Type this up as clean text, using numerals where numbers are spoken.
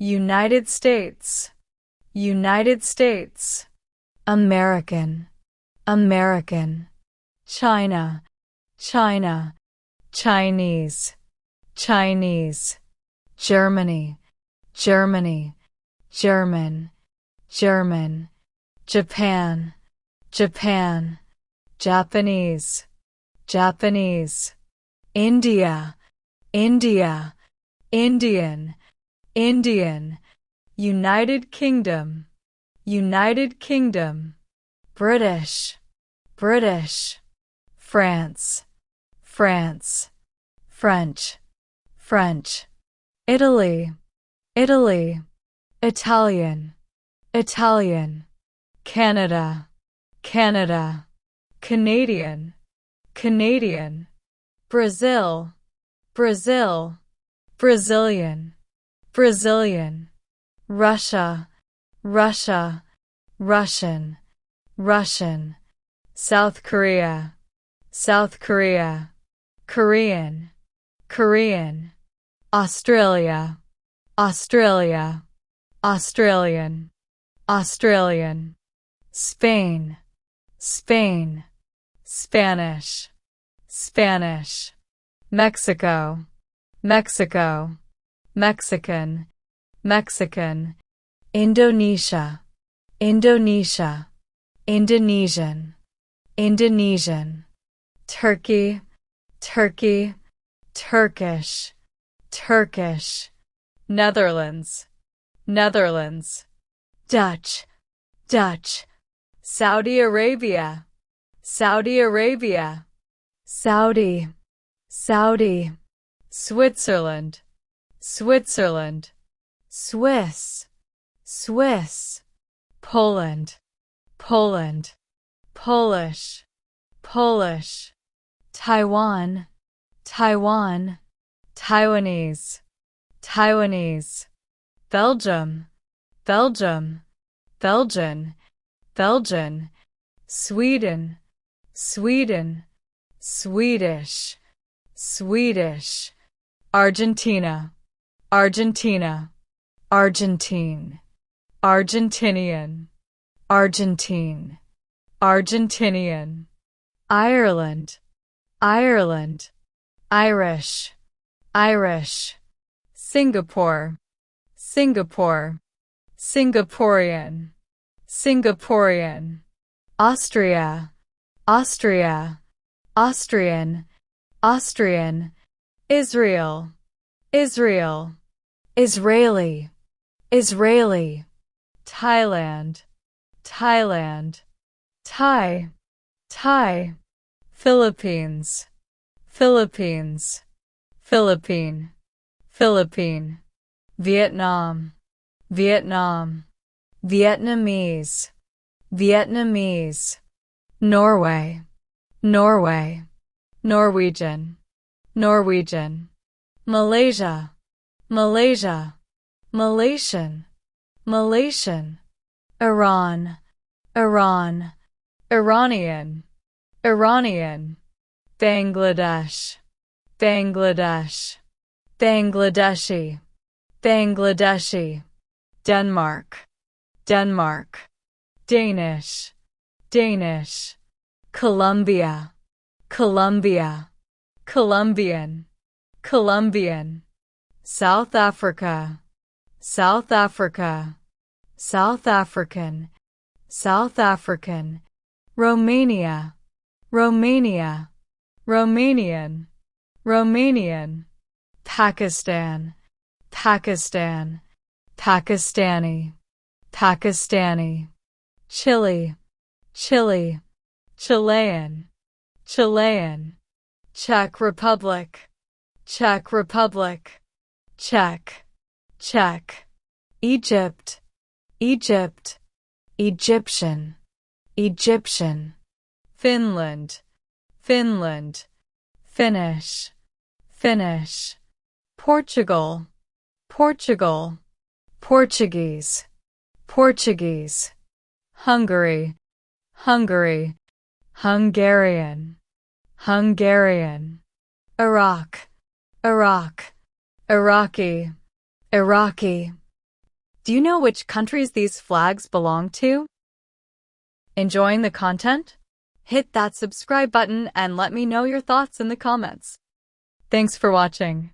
United States, United States. American, American. China, China. Chinese, Chinese. Germany, Germany. German, German. Japan, Japan. Japanese, Japanese. India, India. Indian, Indian. United Kingdom, United Kingdom. British, British. France, France. French, French. Italy, Italy. Italian, Italian. Canada, Canada. Canadian, Canadian. Brazil, Brazil. Brazilian, Brazilian. Russia, Russia. Russian, Russian. South Korea, South Korea. Korean, Korean. Australia, Australia. Australian, Australian. Spain, Spain. Spanish, Spanish. Mexico, Mexico. Mexican, Mexican. Indonesia, Indonesia. Indonesian, Indonesian. Turkey, Turkey. Turkish, Turkish. Netherlands, Netherlands. Dutch, Dutch. Saudi Arabia, Saudi Arabia. Saudi, Saudi. Switzerland, Switzerland. Swiss, Swiss. Poland, Poland. Polish, Polish. Taiwan, Taiwan. Taiwanese, Taiwanese. Belgium, Belgium. Belgian, Belgian. Sweden, Sweden. Swedish, Swedish. Argentina, Argentina. Argentine, Argentinian. Argentine, Argentinian. Ireland, Ireland. Irish, Irish. Singapore, Singapore. Singaporean, Singaporean. Austria, Austria. Austrian, Austrian. Israel, Israel. Israeli, Israeli. Thailand, Thailand. Thai, Thai. Philippines, Philippines. Philippine, Philippine. Vietnam, Vietnam. Vietnamese, Vietnamese. Norway, Norway. Norwegian, Norwegian. Malaysia, Malaysia. Malaysian, Malaysian. Iran, Iran. Iranian, Iranian. Bangladesh, Bangladesh. Bangladeshi, Bangladeshi. Denmark, Denmark. Danish, Danish. Colombia, Colombia. Colombian, Colombian. South Africa, South Africa. South African, South African. Romania, Romania. Romanian, Romanian. Pakistan, Pakistan. Pakistani, Pakistani. Chile, Chile. Chilean, Chilean. Czech Republic, Czech Republic. Czech, Czech. Egypt, Egypt. Egyptian, Egyptian. Finland, Finland. Finnish, Finnish. Portugal, Portugal. Portuguese, Portuguese. Hungary, Hungary. Hungarian, Hungarian. Iraq, Iraq. Iraqi, Iraqi. Do you know which countries these flags belong to? Enjoying the content? Hit that subscribe button and let me know your thoughts in the comments. Thanks for watching.